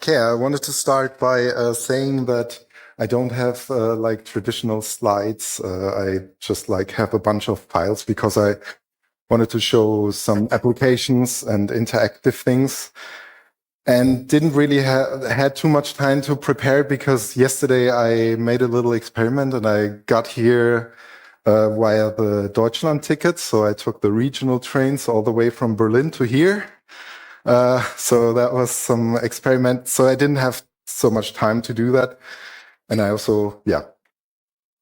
Okay, I wanted to start by saying that I don't have like traditional slides. I just like have a bunch of files because I wanted to show some applications and interactive things, and didn't really had too much time to prepare because yesterday I made a little experiment and I got here via the Deutschland ticket. So I took the regional trains all the way from Berlin to here. So that was some experiment. So I didn't have so much time to do that. And I also,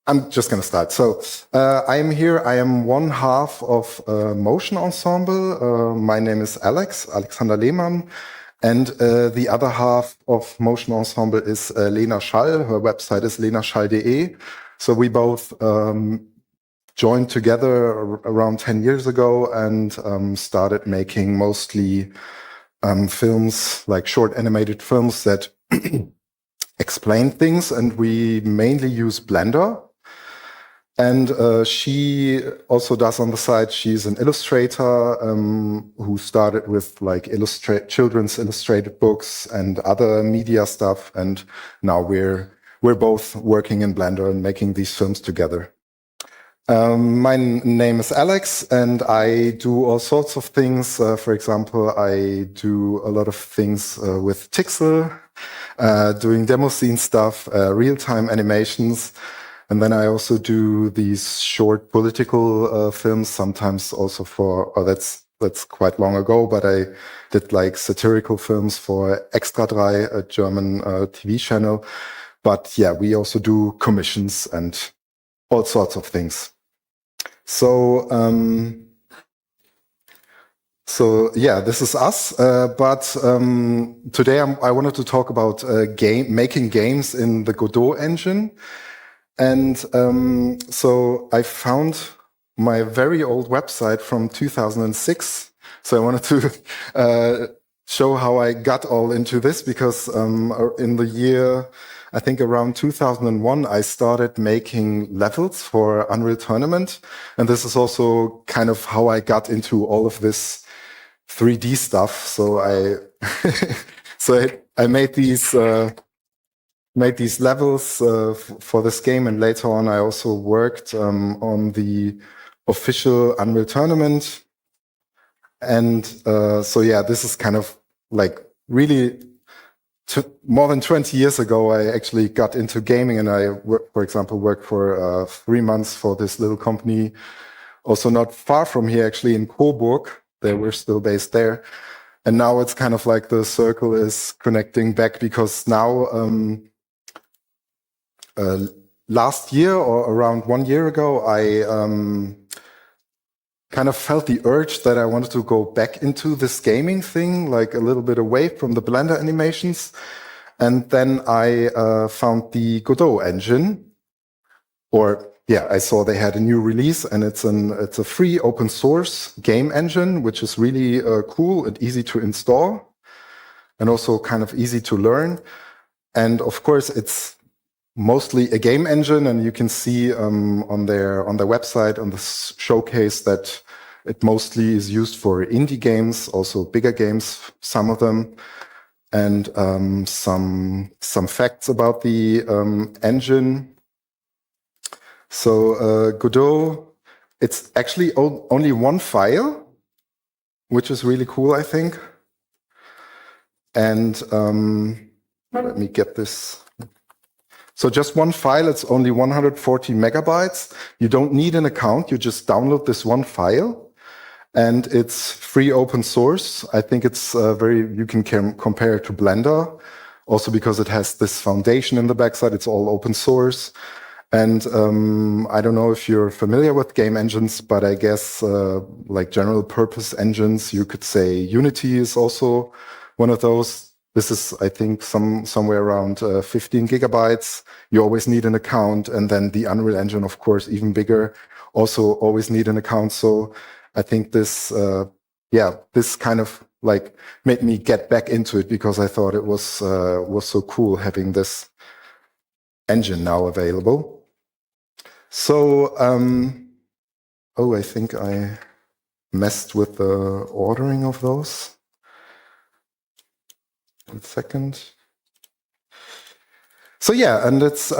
I'm just going to start. So I am here. I am one half of Motion Ensemble. My name is Alexander Lehmann. And the other half of Motion Ensemble is Lena Schall. Her website is lenaschall.de. So we both joined together around 10 years ago and started making mostly films, like short animated films that explain things. And we mainly use Blender. And she also does on the side, she's an illustrator who started with like children's illustrated books and other media stuff. And now we're both working in Blender and making these films together. My name is Alex, and I do all sorts of things. For example, I do a lot of things with Tixel, doing demo scene stuff, real-time animations. And then I also do these short political films, sometimes also that's quite long ago, but I did like satirical films for Extra 3, a German TV channel. But yeah, we also do commissions and all sorts of things. So yeah, this is us. But today I wanted to talk about making games in the Godot engine. And so I found my very old website from 2006. So I wanted to show how I got all into this, because in the year, I think around 2001, I started making levels for Unreal Tournament. And this is also kind of how I got into all of this 3D stuff. So I made these levels for this game, and later on I also worked on the official Unreal Tournament. And so yeah, this is kind of like really more than 20 years ago, I actually got into gaming, and I, for example, worked for 3 months for this little company, also not far from here, actually in Coburg. They were still based there. And now it's kind of like the circle is connecting back, because now last year or around 1 year ago, I kind of felt the urge that I wanted to go back into this gaming thing, like a little bit away from the Blender animations. And then I found the Godot engine, or yeah, I saw they had a new release, and it's a free open source game engine, which is really cool and easy to install, and also kind of easy to learn. And of course, it's mostly a game engine, and you can see on their website, on the showcase, that it mostly is used for indie games, also bigger games, some of them. And some facts about the engine. So Godot, it's actually only one file, which is really cool, I think. And let me get this. So just one file, it's only 140 megabytes. You don't need an account, you just download this one file. And it's free open source. I think it's you can compare it to Blender, also because it has this foundation in the backside. It's all open source. And I don't know if you're familiar with game engines, but I guess like general purpose engines, you could say Unity is also one of those. This is, I think, somewhere around 15 gigabytes. You always need an account. And then the Unreal Engine, of course, even bigger, also always need an account. So I think this, this kind of like made me get back into it, because I thought it was so cool having this engine now available. So, I think I messed with the ordering of those. 1 second. So yeah, and it's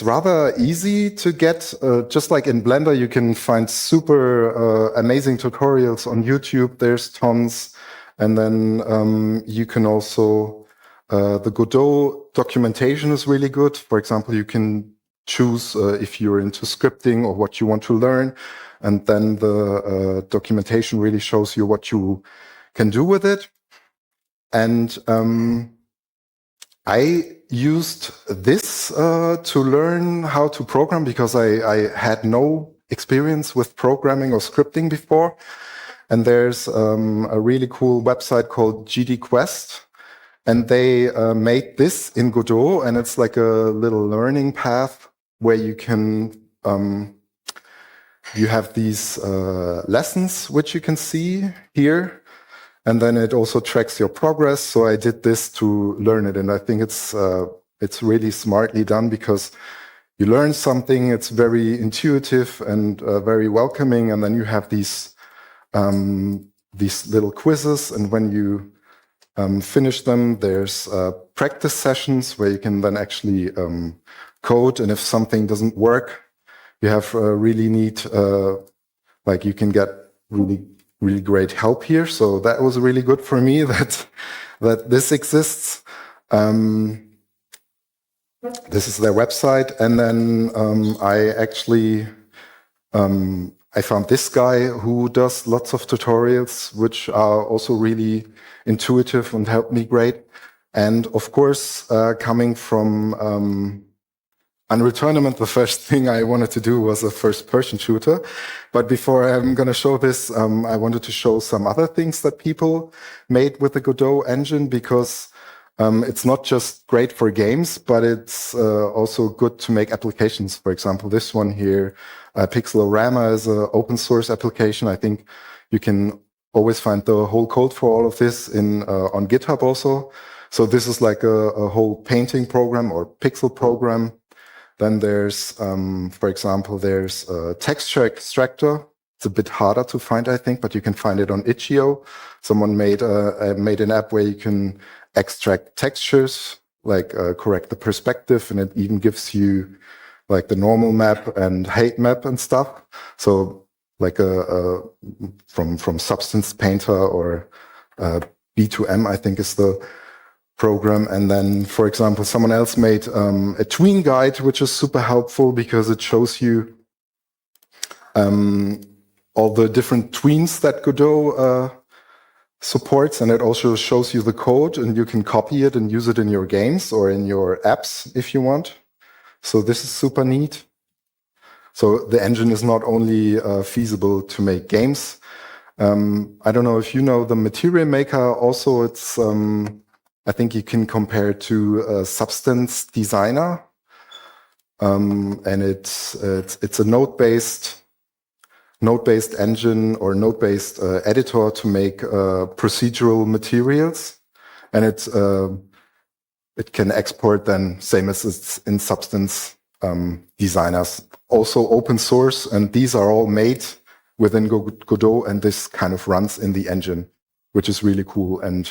rather easy to get. Just like in Blender, you can find super amazing tutorials on YouTube. There's tons, and then you can also the Godot documentation is really good. For example, you can choose if you're into scripting or what you want to learn, and then the documentation really shows you what you can do with it. And I used this to learn how to program because I had no experience with programming or scripting before. And there's a really cool website called GD Quest. And they made this in Godot, and it's like a little learning path where you can, you have these lessons, which you can see here. And then it also tracks your progress. So I did this to learn it. And I think it's really smartly done because you learn something, it's very intuitive and very welcoming. And then you have these little quizzes. And when you finish them, there's practice sessions where you can then actually code. And if something doesn't work, you have really neat, like you can get really great help here. So that was really good for me that this exists. This is their website. And then I actually, I found this guy who does lots of tutorials, which are also really intuitive and helped me great. And of course, coming from Unreal Tournament, the first thing I wanted to do was a first-person shooter. But before I'm going to show this, I wanted to show some other things that people made with the Godot engine, because it's not just great for games, but it's also good to make applications. For example, this one here, Pixelorama, is an open source application. I think you can always find the whole code for all of this on GitHub also. So this is like a whole painting program or pixel program. Then there's, for example, there's a texture extractor. It's a bit harder to find, I think, but you can find it on itch.io. Someone made an app where you can extract textures, like correct the perspective, and it even gives you like the normal map and height map and stuff. So like from Substance Painter or B2M, I think is the program. And then, for example, someone else made a tween guide, which is super helpful because it shows you all the different tweens that Godot supports, and it also shows you the code, and you can copy it and use it in your games or in your apps if you want. So this is super neat. So the engine is not only feasible to make games. I don't know if you know the Material Maker. Also, it's I think you can compare it to Substance Designer, and it's a node-based engine or node-based editor to make procedural materials, and it can export then same as it's in Substance Designers. Also open source, and these are all made within Godot, and this kind of runs in the engine, which is really cool. And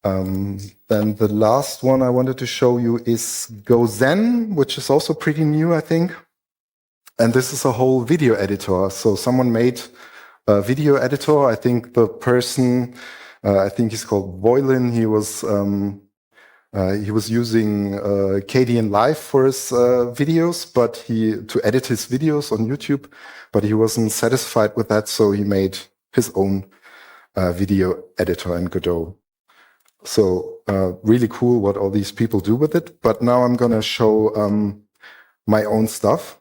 then the last one I wanted to show you is GoZen, which is also pretty new, I think. And this is a whole video editor. So someone made a video editor. I think the person, I think he's called Voilin. He was using KDN Live for his videos, but to edit his videos on YouTube, but he wasn't satisfied with that, so he made his own video editor in Godot. So really cool what all these people do with it. But now I'm going to show my own stuff.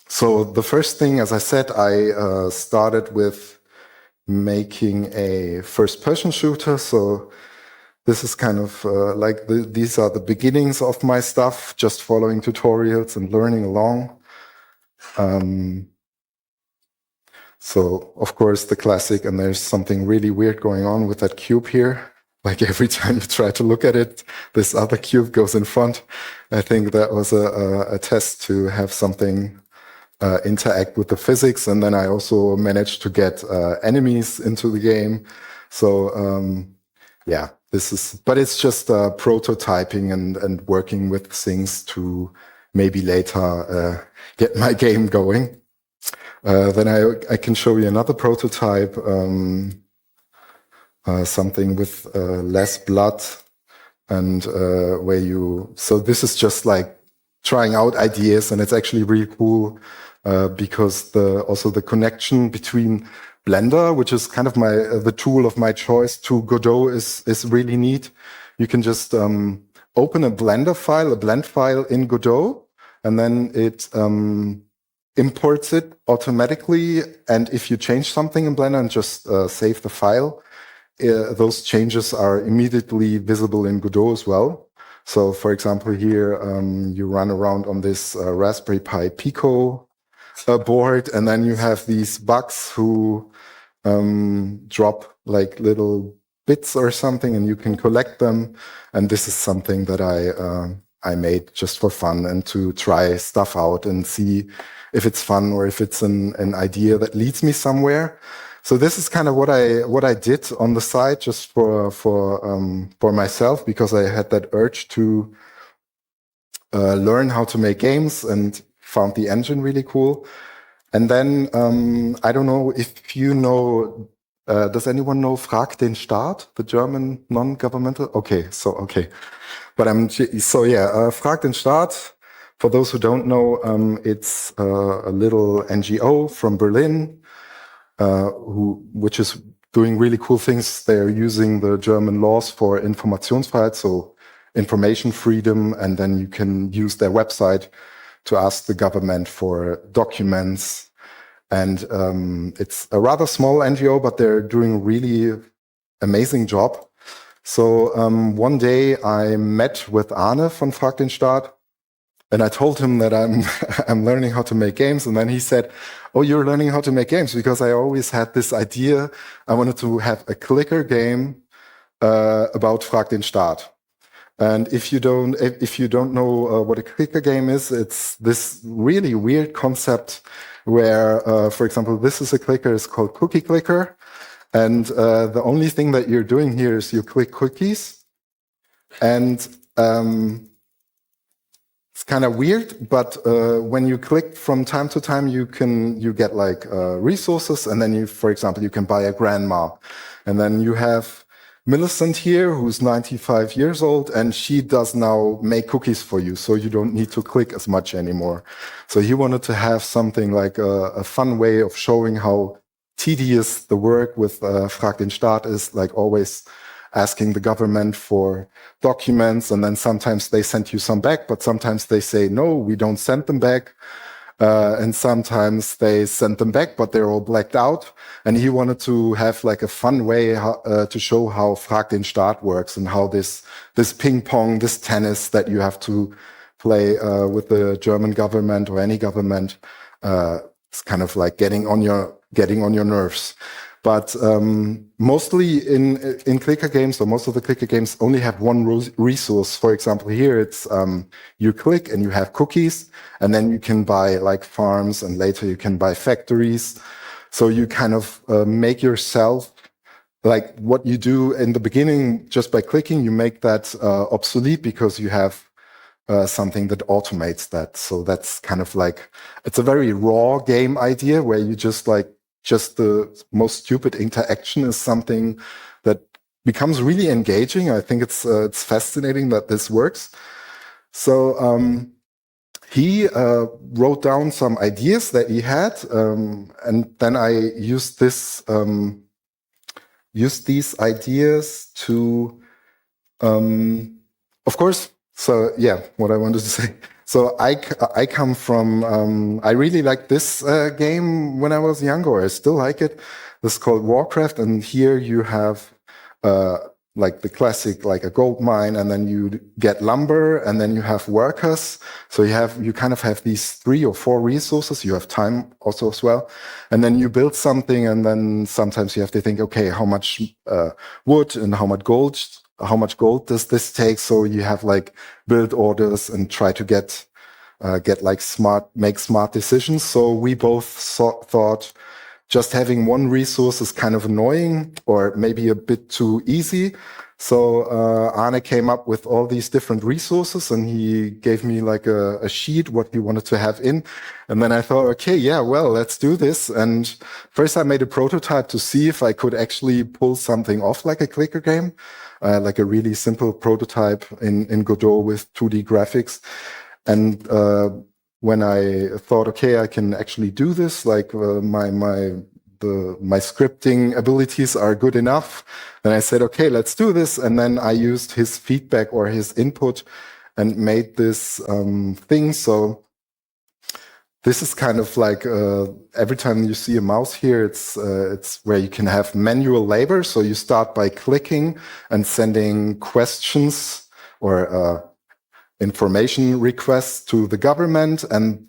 So the first thing, as I said, I started with making a first-person shooter. So this is kind of like these are the beginnings of my stuff, just following tutorials and learning along. So of course the classic, and there's something really weird going on with that cube here. Like every time you try to look at it, this other cube goes in front. I think that was a test to have something interact with the physics. And then I also managed to get enemies into the game. So yeah, but it's just prototyping and working with things to maybe later get my game going. Then I can show you another prototype, something with less blood and so this is just like trying out ideas, and it's actually really cool because also the connection between Blender, which is kind of the tool of my choice, to Godot is really neat. You can just open a Blender file, a blend file in Godot, and then it imports it automatically. And if you change something in Blender and just save the file, those changes are immediately visible in Godot as well. So, for example, here you run around on this Raspberry Pi Pico board, and then you have these bugs who drop like little bits or something, and you can collect them. And this is something that I made just for fun and to try stuff out and see if it's fun or if it's an idea that leads me somewhere. So this is kind of what I did on the side, just for myself, because I had that urge to learn how to make games and found the engine really cool. And then I don't know if you know. Does anyone know Frag den Staat, the German non-governmental? Okay. But Frag den Staat. For those who don't know, it's a little NGO from Berlin. Which is doing really cool things. They're using the German laws for Informationsfreiheit, so information freedom, and then you can use their website to ask the government for documents. And it's a rather small NGO, but they're doing a really amazing job. So one day I met with Arne von Frag den Staat, and I told him that I'm learning how to make games. And then he said, "Oh, you're learning how to make games?" Because I always had this idea. I wanted to have a clicker game about Frag den Staat. And if you don't know what a clicker game is, it's this really weird concept where, for example, this is a clicker. It's called Cookie Clicker. And the only thing that you're doing here is you click cookies. And it's kind of weird, but when you click from time to time, you get like resources, and then for example, you can buy a grandma, and then you have Millicent here, who's 95 years old, and she does now make cookies for you, so you don't need to click as much anymore. So he wanted to have something like a fun way of showing how tedious the work with Frag den Staat is, like always asking the government for documents, and then sometimes they send you some back, but sometimes they say, no, we don't send them back. And sometimes they send them back, but they're all blacked out. And he wanted to have like a fun way to show how Frag den Staat works and how this ping pong, this tennis that you have to play with the German government or any government is kind of like getting on your nerves. But mostly in clicker games, or most of the clicker games, only have one resource. For example, here it's you click and you have cookies, and then you can buy like farms, and later you can buy factories. So you kind of make yourself, like what you do in the beginning just by clicking, you make that obsolete because you have something that automates that. So that's kind of like, it's a very raw game idea where you just the most stupid interaction is something that becomes really engaging. I think it's fascinating that this works. So he wrote down some ideas that he had, and then I used these ideas to, of course. So yeah, what I wanted to say. So I come from, I really liked this game when I was younger. I still like it. This is called Warcraft. And here you have like the classic, like a gold mine, and then you get lumber, and then you have workers. So you kind of have these 3 or 4 resources. You have time also as well. And then you build something, and then sometimes you have to think, okay, how much wood and how much gold does this take? So you have like build orders and try to get like make smart decisions. So we both thought just having one resource is kind of annoying or maybe a bit too easy. So Arne came up with all these different resources, and he gave me like a sheet what he wanted to have in. And then I thought, okay, yeah, well, let's do this. And first I made a prototype to see if I could actually pull something off like a clicker game, like a really simple prototype in Godot with 2D graphics. And when I thought, okay, I can actually do this, like my scripting abilities are good enough, then I said, okay, let's do this. And then I used his feedback or his input and made this thing. So this is kind of like every time you see a mouse here, it's where you can have manual labor. So you start by clicking and sending questions or information requests to the government, and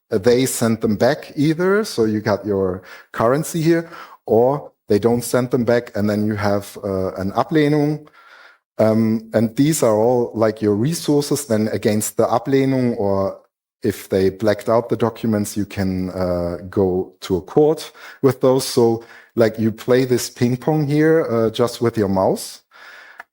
they send them back either. So you got your currency here, or they don't send them back, and then you have an Ablehnung. And these are all like your resources then against the Ablehnung, or if they blacked out the documents, you can go to a court with those. So like you play this ping pong here just with your mouse.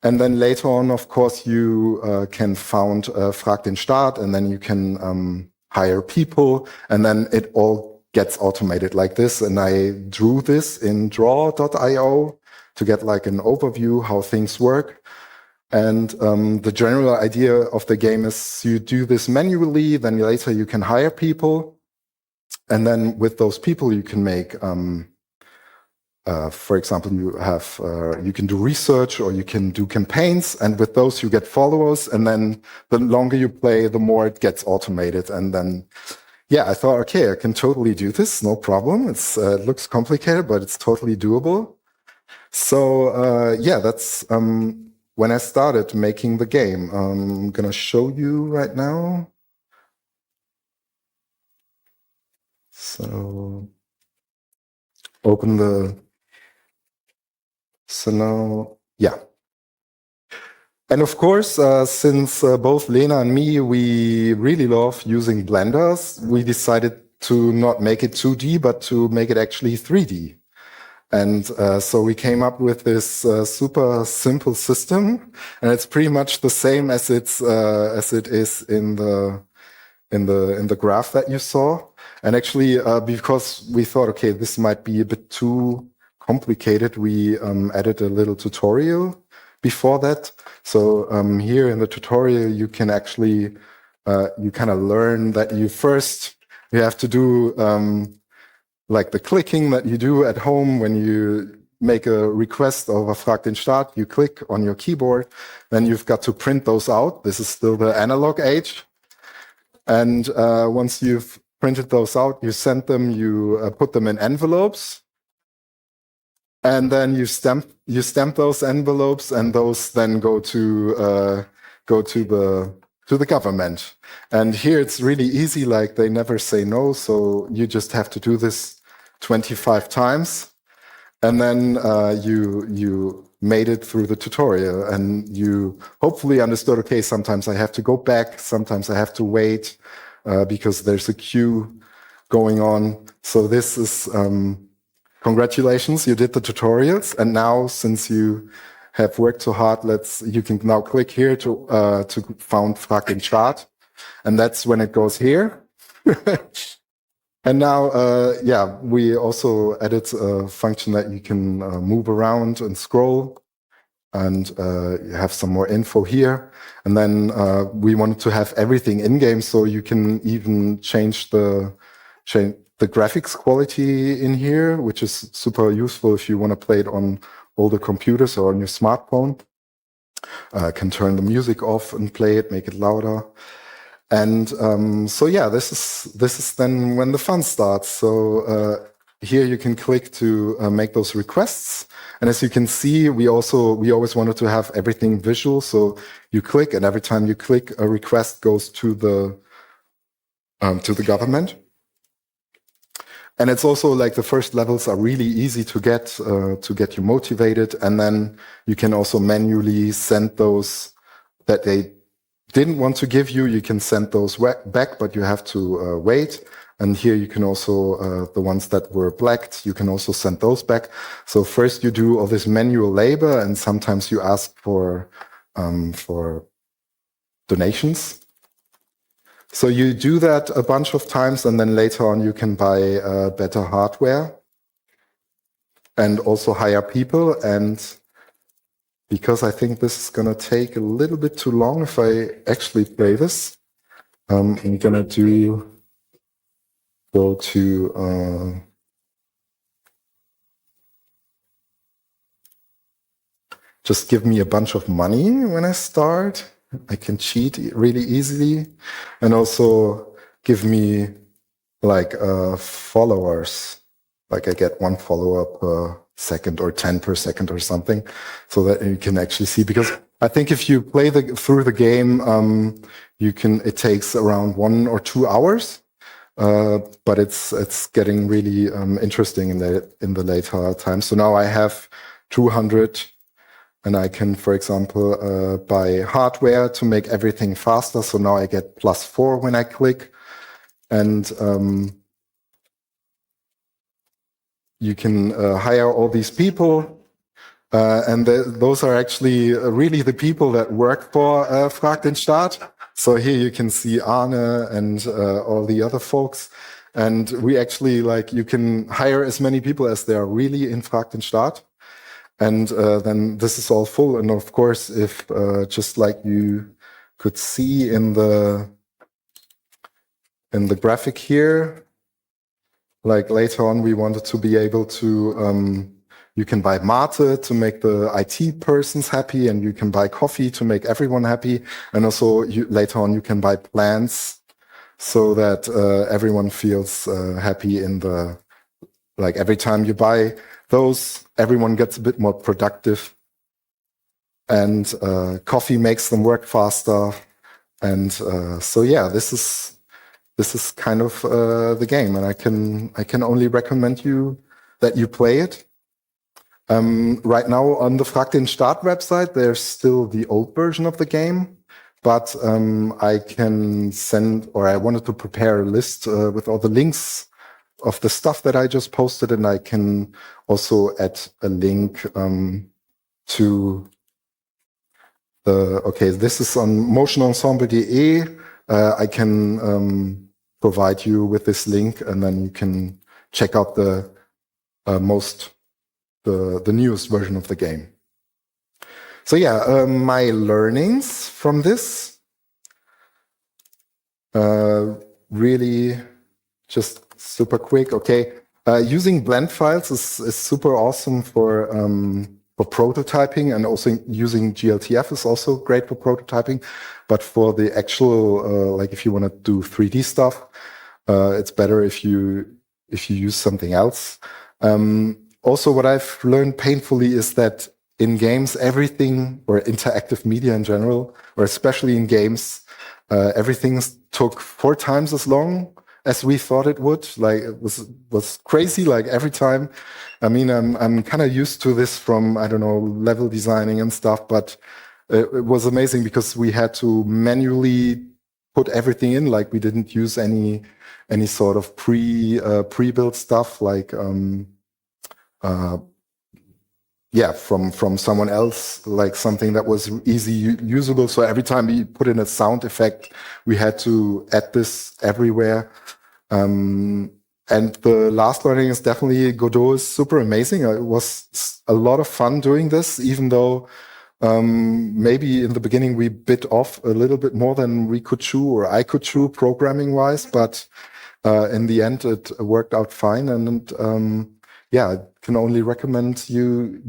And then later on, of course, you can found Frag den Staat, and then you can hire people, and then it all gets automated like this. And I drew this in draw.io to get like an overview how things work. And the general idea of the game is you do this manually, then later you can hire people. And then with those people, you can make, for example, you can do research or you can do campaigns. And with those, you get followers. And then the longer you play, the more it gets automated. And then, yeah, I thought, okay, I can totally do this. No problem. It looks complicated, but it's totally doable. So, yeah, that's when I started making the game. I'm going to show you right now. So open so now, yeah. And of course, since both Lena and me, we really love using blenders, we decided to not make it 2D, but to make it actually 3D. And so we came up with this super simple system, and it's pretty much the same as it is in the graph that you saw. And actually, because we thought, okay, this might be a bit too complicated, we added a little tutorial before that. So here in the tutorial, you can actually you kind of learn that you have to do like the clicking that you do at home when you make a request of a Frag den Staat, you click on your keyboard, then you've got to print those out. This is still the analog age. And once you've printed those out, you send them, you put them in envelopes. And then you stamp those envelopes, and those then go to the government. And here it's really easy, like they never say no, so you just have to do this 25 times, and then you made it through the tutorial, and you hopefully understood, okay, sometimes I have to go back, sometimes I have to wait because there's a queue going on. So this is congratulations, you did the tutorials, and now since you have worked so hard, you can now click here to found Frag den Staat, and that's when it goes here. And now, yeah, we also added a function that you can move around and scroll, and you have some more info here. And then we wanted to have everything in-game, so you can even change the graphics quality in here, which is super useful if you want to play it on older computers or on your smartphone. Can turn the music off and play it, make it louder. And so yeah, this is then when the fun starts. So here you can click to make those requests. And as you can see, we always wanted to have everything visual. So you click, and every time you click, a request goes to the government. And it's also like the first levels are really easy to get you motivated. And then you can also manually send those that they didn't want to give you. You can send those back, but you have to wait And here you can also, the ones that were blacked, you can also send those back. So first you do all this manual labor, and sometimes you ask for donations. So you do that a bunch of times, and then later on you can buy better hardware and also hire people. And because I think this is going to take a little bit too long if I actually play this, I'm going to go to just give me a bunch of money when I start. I can cheat really easily, and also give me like followers. Like I get 1 follower per second or 10 per second or something, so that you can actually see. Because I think if you play through the game, it takes around 1 or 2 hours. But it's getting really interesting in the later time. So now I have 200. And I can, for example, buy hardware to make everything faster. So now I get +4 when I click. And you can hire all these people. And those are actually really the people that work for Frag den Staat. So here you can see Arne and all the other folks. And we actually, you can hire as many people as there are really in Frag den Staat. And then this is all full. And of course, if just like you could see in the graphic here, like later on, we wanted to be able to, you can buy mate to make the IT persons happy, and you can buy coffee to make everyone happy. And also later on, you can buy plants so that everyone feels happy in the, like every time you buy those, everyone gets a bit more productive, and coffee makes them work faster. And so yeah, this is kind of the game, and I can only recommend you that you play it. Right now on the Frag den Staat website, there's still the old version of the game, but I can send, or I wanted to prepare a list with all the links of the stuff that I just posted, and I can also add a link to the, okay, this is on motionensemble.de. I can provide you with this link, and then you can check out the newest version of the game. So yeah, my learnings from this, really just super quick. Okay, using blend files is super awesome for prototyping, and also using GLTF is also great for prototyping. But for the actual, like if you want to do 3D stuff, it's better if you use something else. Also, what I've learned painfully is that in games, everything, or interactive media in general, or especially in games, everything took 4 times as long as we thought it would. Like it was crazy. Like every time, I mean, I'm kind of used to this from, I don't know, level designing and stuff, but it was amazing because we had to manually put everything in. Like we didn't use any sort of pre-built stuff, like yeah, from someone else, like something that was easy usable. So every time we put in a sound effect, we had to add this everywhere. And the last learning is definitely Godot is super amazing. It was a lot of fun doing this, even though maybe in the beginning we bit off a little bit more than we could chew, or I could chew programming wise, but in the end it worked out fine. And yeah, I can only recommend you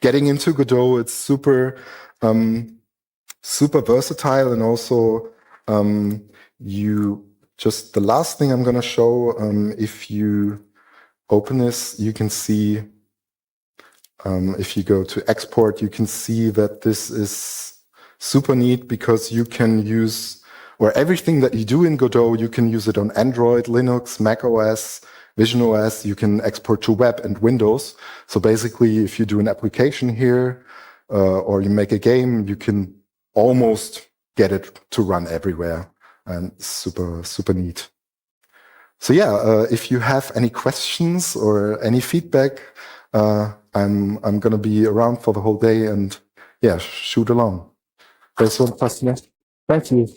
getting into Godot. It's super versatile, and also just the last thing I'm going to show, if you open this, you can see, if you go to export, you can see that this is super neat, because you can use, or everything that you do in Godot, you can use it on Android, Linux, Mac OS, Vision OS. You can export to web and Windows. So basically, if you do an application here, or you make a game, you can almost get it to run everywhere. And super, super neat. So yeah, if you have any questions or any feedback, I'm gonna be around for the whole day, and yeah, shoot along. There's one question. Thank you.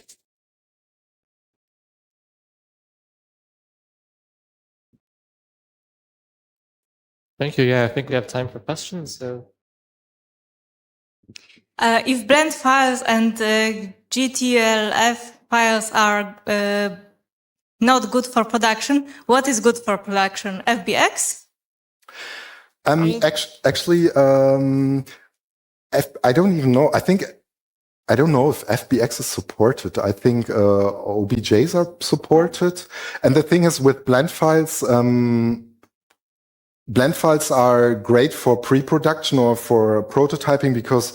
Thank you. Yeah, I think we have time for questions. So, if blend files and GTLF files are not good for production, what is good for production? FBX? Actually, I don't even know. I don't know if FBX is supported. I think OBJs are supported. And the thing is with blend files are great for pre-production or for prototyping because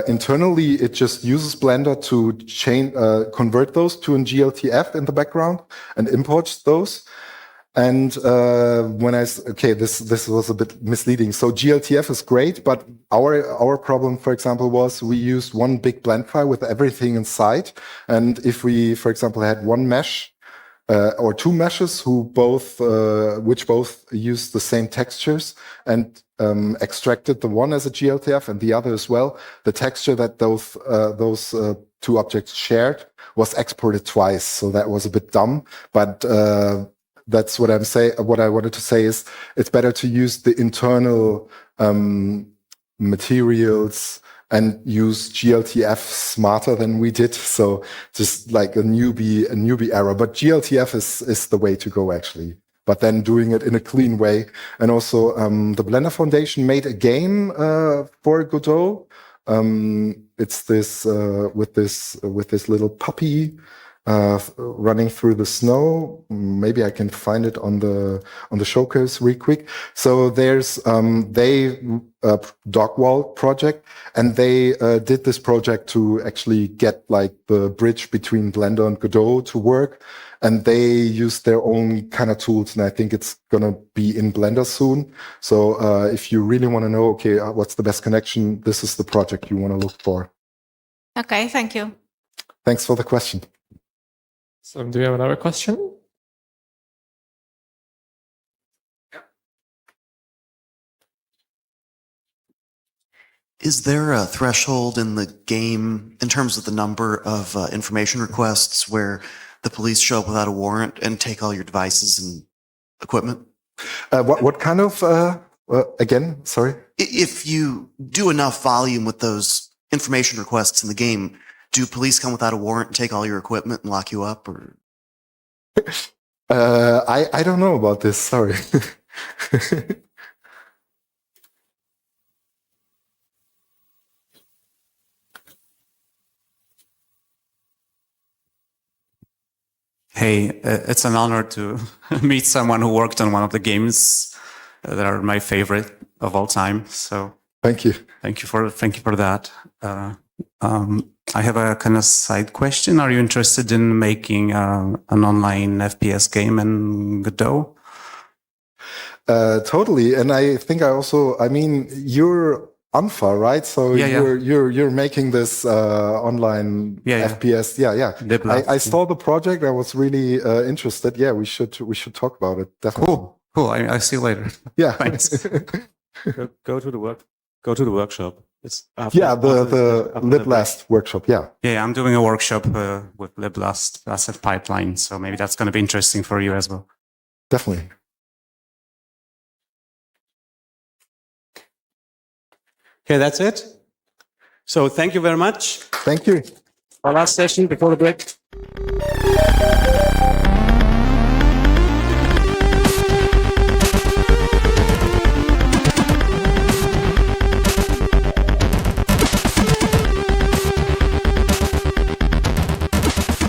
internally it just uses Blender to convert those to an GLTF in the background and imports those. And this was a bit misleading. So GLTF is great, but our problem, for example, was we used one big blend file with everything inside. And if we, for example, had one mesh or two meshes which both use the same textures and extracted the one as a GLTF and the other as well, the texture that those two objects shared was exported twice. So that was a bit dumb, but that's what I'm saying. What I wanted to say is it's better to use the internal materials and use GLTF smarter than we did. So just like a newbie error. But GLTF is the way to go actually. But then doing it in a clean way. And also the Blender Foundation made a game for Godot. It's this with this little puppy running through the snow. Maybe I can find it on the showcase real quick. So there's Dogwall project, and they did this project to actually get like the bridge between Blender and Godot to work, and they use their own kind of tools, and I think it's gonna be in Blender soon. So if you really want to know, okay, what's the best connection, this is the project you want to look for. Okay, thank you. Thanks for the question. So do we have another question? Is there a threshold in the game in terms of the number of information requests where the police show up without a warrant and take all your devices and equipment? What kind of, again, sorry? If you do enough volume with those information requests in the game, do police come without a warrant and take all your equipment and lock you up? Or I don't know about this, sorry. Hey, it's an honor to meet someone who worked on one of the games that are my favorite of all time. So thank you. Thank you for that. I have a kind of side question. Are you interested in making an online FPS game in Godot? Totally. And I think you're Unfa, right? So you're making this online FPS. Yeah. I saw the project. I was really interested. Yeah, we should talk about it. Definitely. Cool. I see you later. Yeah. Thanks. Go to the workshop. It's after, the LibLast workshop. Yeah. Yeah, I'm doing a workshop with LibLast asset pipeline. So maybe that's going to be interesting for you as well. Definitely. Okay, that's it. So thank you very much. Thank you. Our last session before the break.